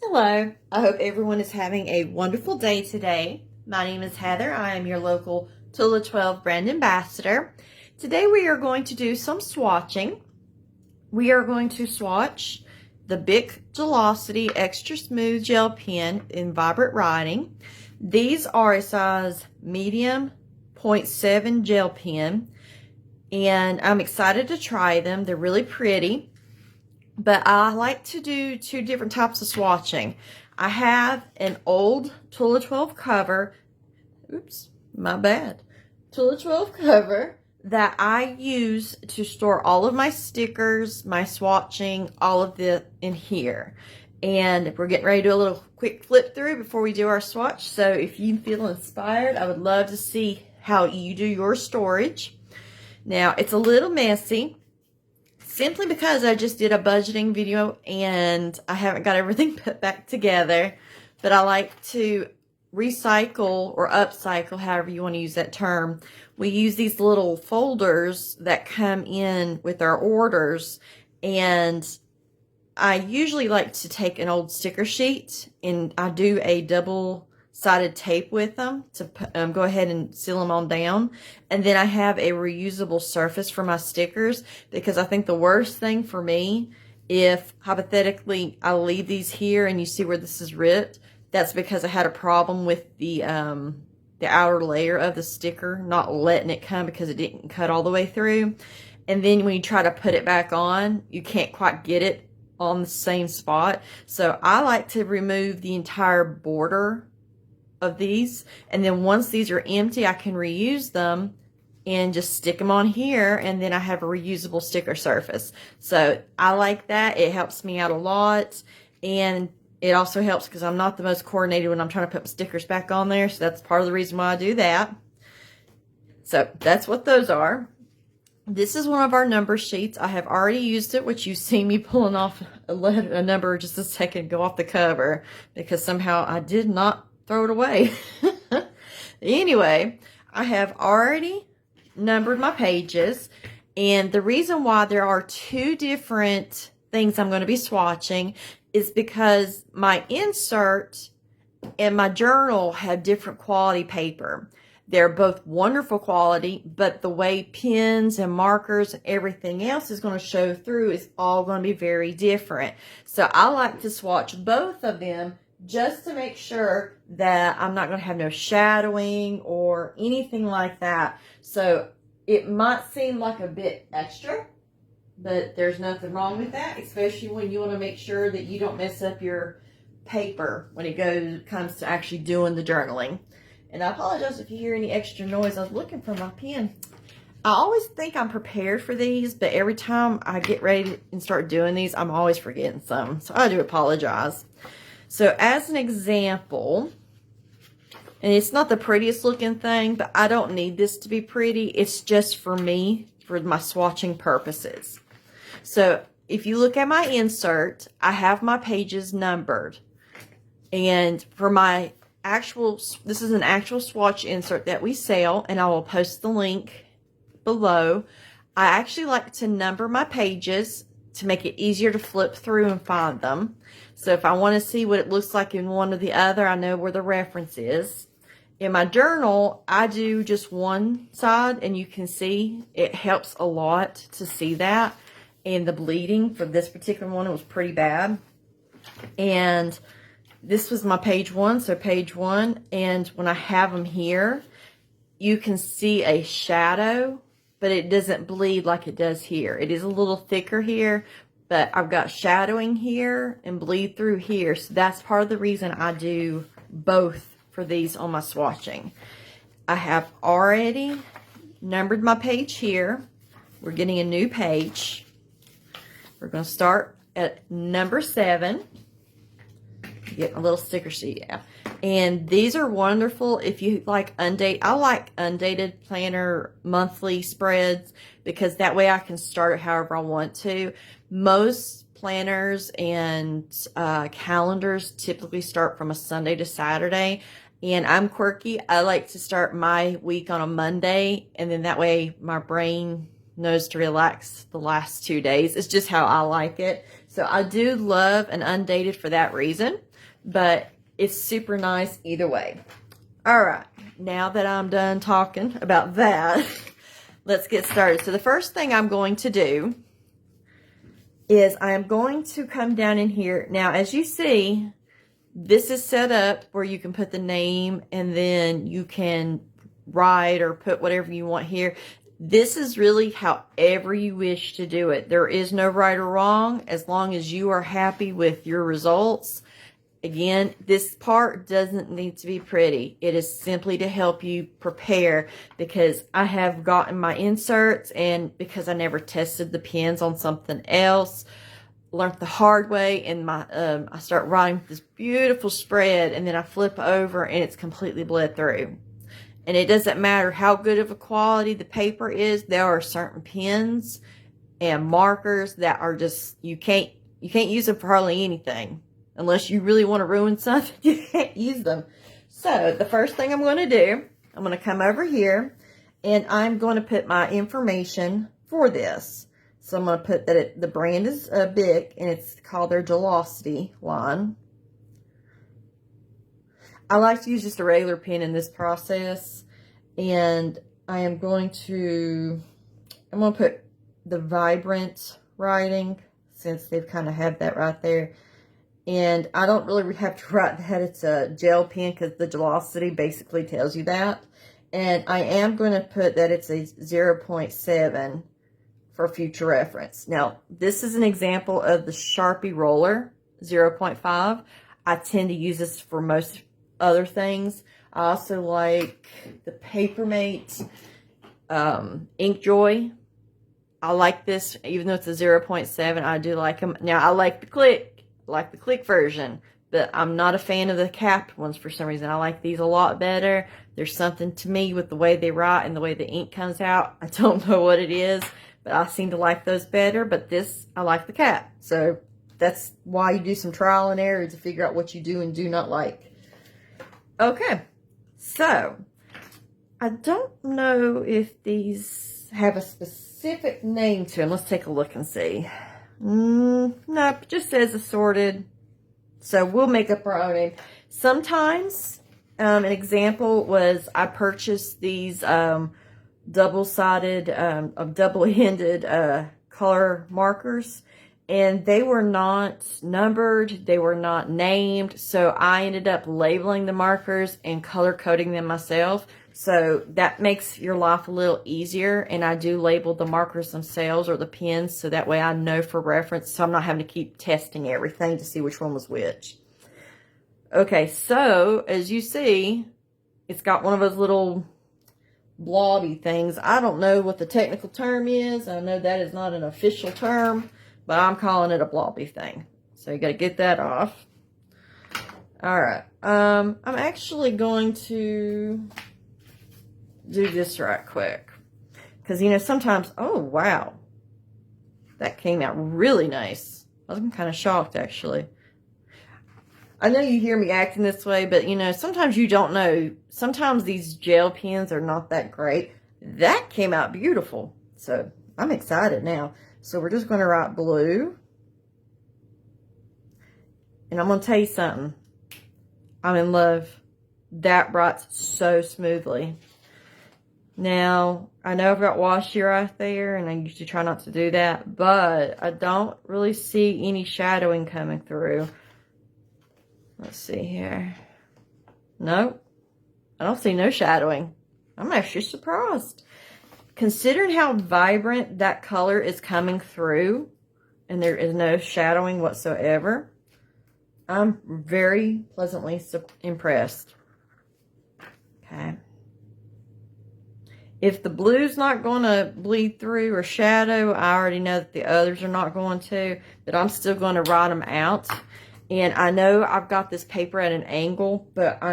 Hello, I hope everyone is having a wonderful day today. My name is Heather. I am your local Tula 12 brand ambassador. Today we are going to do some swatching. We are going to swatch the Bic Gelocity Extra Smooth Gel Pen in Vibrant Writing. These are a size medium 0.7 gel pen, and I'm excited to try them. They're really pretty. But I like to do two different types of swatching. I have an old Tula 12 cover. Oops, my bad. Tula 12 cover that I use to store all of my stickers, my swatching, all of the in here. And we're getting ready to do a little quick flip through before we do our swatch. So if you feel inspired, I would love to see how you do your storage. Now, it's a little messy, simply because I just did a budgeting video and I haven't got everything put back together. But I like to recycle or upcycle, however you want to use that term. We use these little folders that come in with our orders, and I usually like to take an old sticker sheet and I do a double-sided tape with them to go ahead and seal them on down. And then I have a reusable surface for my stickers, because I think the worst thing for me, if hypothetically I leave these here and you see where this is ripped, that's because I had a problem with the outer layer of the sticker not letting it come because it didn't cut all the way through. And then when you try to put it back on, you can't quite get it on the same spot. So I like to remove the entire border of these, and then once these are empty, I can reuse them and just stick them on here, and then I have a reusable sticker surface. So I like that. It helps me out a lot, and it also helps because I'm not the most coordinated when I'm trying to put my stickers back on there, so that's part of the reason why I do that. So that's what those are. This is one of our number sheets. I have already used it, which you see me pulling off a number just a second ago off the cover, because somehow I did not throw it away. Anyway, I have already numbered my pages, and the reason why there are two different things I'm going to be swatching is because my insert and my journal have different quality paper. They're both wonderful quality, but the way pens and markers and everything else is going to show through is all going to be very different. So I like to swatch both of them just to make sure that I'm not going to have no shadowing or anything like that. So it might seem like a bit extra, but there's nothing wrong with that, especially when you want to make sure that you don't mess up your paper when it comes to actually doing the journaling. And I apologize if you hear any extra noise. I was looking for my pen. I always think I'm prepared for these, but every time I get ready and start doing these, I'm always forgetting some. So I do apologize. So as an example, and it's not the prettiest looking thing, but I don't need this to be pretty. It's just for me, for my swatching purposes. So if you look at my insert, I have my pages numbered. And for my this is an actual swatch insert that we sell, and I will post the link below. I actually like to number my pages to make it easier to flip through and find them. So if I want to see what it looks like in one or the other, I know where the reference is. In my journal, I do just one side, and you can see it helps a lot to see that. And the bleeding for this particular one, it was pretty bad. And this was my page one, so page one. And when I have them here, you can see a shadow, but it doesn't bleed like it does here. It is a little thicker here, but I've got shadowing here and bleed through here. So that's part of the reason I do both for these on my swatching. I have already numbered my page here. We're getting a new page. We're going to start at number 7. Get a little sticker sheet out. And these are wonderful if you like I like undated planner monthly spreads, because that way I can start it however I want to. Most planners and calendars typically start from a Sunday to Saturday. And I'm quirky. I like to start my week on a Monday, and then that way my brain knows to relax the last 2 days. It's just how I like it. So I do love an undated for that reason, but it's super nice either way. All right, now that I'm done talking about that, let's get started. So the first thing I'm going to do is I am going to come down in here. Now, as you see, this is set up where you can put the name and then you can write or put whatever you want here. This is really however you wish to do it. There is no right or wrong as long as you are happy with your results. Again, this part doesn't need to be pretty. It is simply to help you prepare, because I have gotten my inserts, and because I never tested the pens on something else, learned the hard way, and I start writing this beautiful spread, and then I flip over and it's completely bled through. And it doesn't matter how good of a quality the paper is. There are certain pens and markers that are just, you can't use them for hardly anything. Unless you really want to ruin something, you can't use them. So the first thing I'm going to do, I'm going to come over here and I'm going to put my information for this. So I'm going to put that the brand is Bic, and it's called their Gelocity line. I like to use just a regular pen in this process. And I'm going to put the Vibrant writing, since they've kind of had that right there. And I don't really have to write that it's a gel pen, because the Gelocity basically tells you that. And I am going to put that it's a 0.7 for future reference. Now, this is an example of the Sharpie roller, 0.5. I tend to use this for most other things. I also like the Papermate Inkjoy. I like this, even though it's a 0.7, I do like them. Now, I like the Click version, but I'm not a fan of the capped ones for some reason. I like these a lot better. There's something to me with the way they write and the way the ink comes out. I don't know what it is, but I seem to like those better. But this, I like the cap. So that's why you do some trial and error to figure out what you do and do not like. Okay, so I don't know if these have a specific name to them. Let's take a look and see. No, it just says assorted. So we'll make up our own name. Sometimes, an example was I purchased these double-sided, double-ended color markers, and they were not numbered. They were not named. So I ended up labeling the markers and color coding them myself. So that makes your life a little easier. And I do label the markers themselves or the pens, so that way I know for reference. So I'm not having to keep testing everything to see which one was which. Okay, so as you see, it's got one of those little blobby things. I don't know what the technical term is. I know that is not an official term, but I'm calling it a blobby thing. So you got to get that off. All right. I'm actually going to do this right quick, because sometimes, oh wow, that came out really nice. I'm kind of shocked, actually. I know you hear me acting this way, but sometimes you don't know. Sometimes these gel pens are not that great. That came out beautiful, so I'm excited now. So we're just going to write blue, and I'm going to tell you something. I'm in love. That writes so smoothly. Now, I know I've got washy right there, and I usually try not to do that, but I don't really see any shadowing coming through. Let's see here. Nope. I don't see no shadowing. I'm actually surprised. Considering how vibrant that color is coming through, and there is no shadowing whatsoever, I'm very pleasantly impressed. Okay. If the blue's not going to bleed through or shadow, I already know that the others are not going to, but I'm still going to write them out. And I know I've got this paper at an angle, but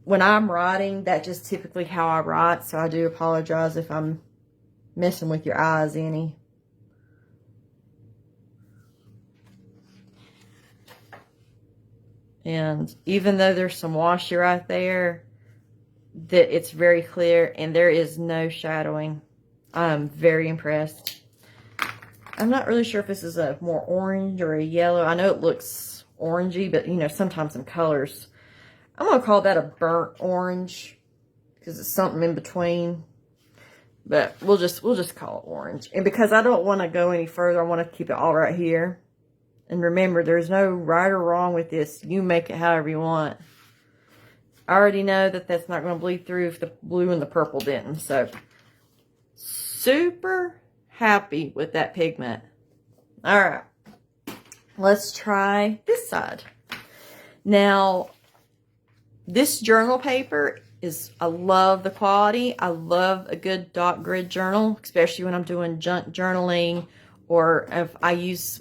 when I'm writing, that's just typically how I write, so I do apologize if I'm messing with your eyes any. And even though there's some washy right there, that it's very clear and there is no shadowing. I'm very impressed. I'm not really sure if this is a more orange or a yellow. I know it looks orangey, but you know, sometimes some colors. I'm going to call that a burnt orange because it's something in between. But we'll just call it orange. And because I don't want to go any further, I want to keep it all right here. And remember, there's no right or wrong with this. You make it however you want. I already know that that's not going to bleed through if the blue and the purple didn't. So, super happy with that pigment. All right. Let's try this side. Now, this journal paper is, I love the quality. I love a good dot grid journal, especially when I'm doing junk journaling, or if I use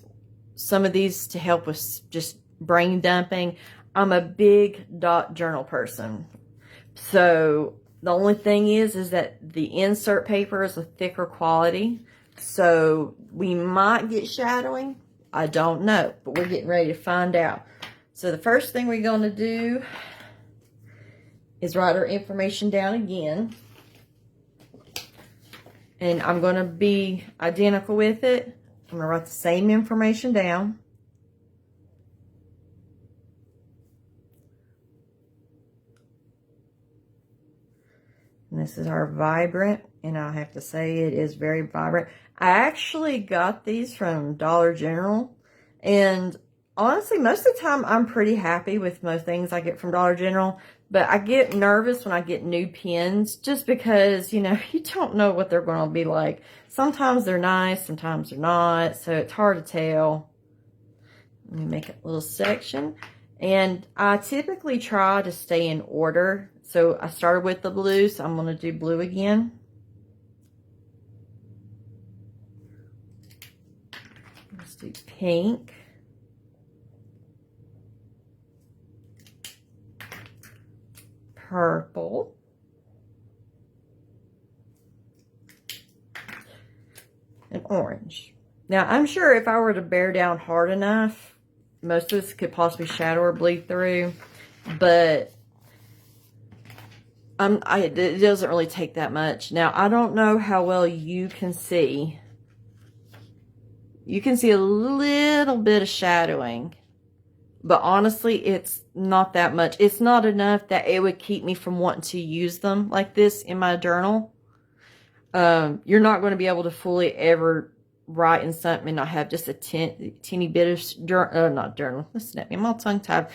some of these to help with just brain dumping. I'm a big dot journal person. So the only thing is that the insert paper is a thicker quality. So we might get shadowing. I don't know, but we're getting ready to find out. So the first thing we're going to do is write our information down again. And I'm going to be identical with it. I'm going to write the same information down. And this is our vibrant, and I have to say it is very vibrant. I actually got these from Dollar General, and honestly, most of the time I'm pretty happy with most things I get from Dollar General, but I get nervous when I get new pens just because, you know, you don't know what they're going to be like. Sometimes they're nice, sometimes they're not, so it's hard to tell. Let me make a little section. And I typically try to stay in order. So I started with the blue, so I'm going to do blue again. Let's do pink. Purple. And orange. Now, I'm sure if I were to bear down hard enough, most of this could possibly shadow or bleed through, but it doesn't really take that much. Now, I don't know how well you can see. You can see a little bit of shadowing, but honestly, it's not that much. It's not enough that it would keep me from wanting to use them like this in my journal. You're not going to be able to fully ever write in something and not have just a teeny bit of not journal. Listen at me, I'm all tongue-tied.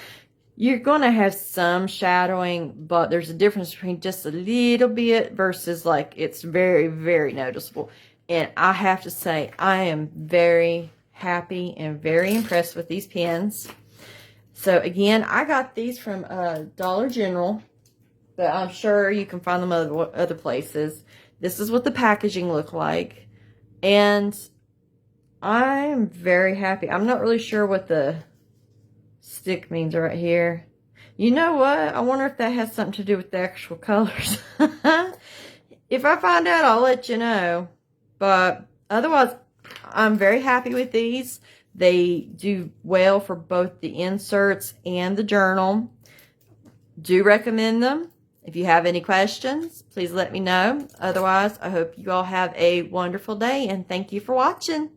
You're going to have some shadowing, but there's a difference between just a little bit versus like it's very, very noticeable. And I have to say, I am very happy and very impressed with these pens. So again, I got these from Dollar General, but I'm sure you can find them other places. This is what the packaging looked like. And I'm very happy. I'm not really sure what the stick means right here. You know what? I wonder if that has something to do with the actual colors. If I find out, I'll let you know. But otherwise, I'm very happy with these. They do well for both the inserts and the journal. Do recommend them. If you have any questions, please let me know. Otherwise, I hope you all have a wonderful day, and thank you for watching.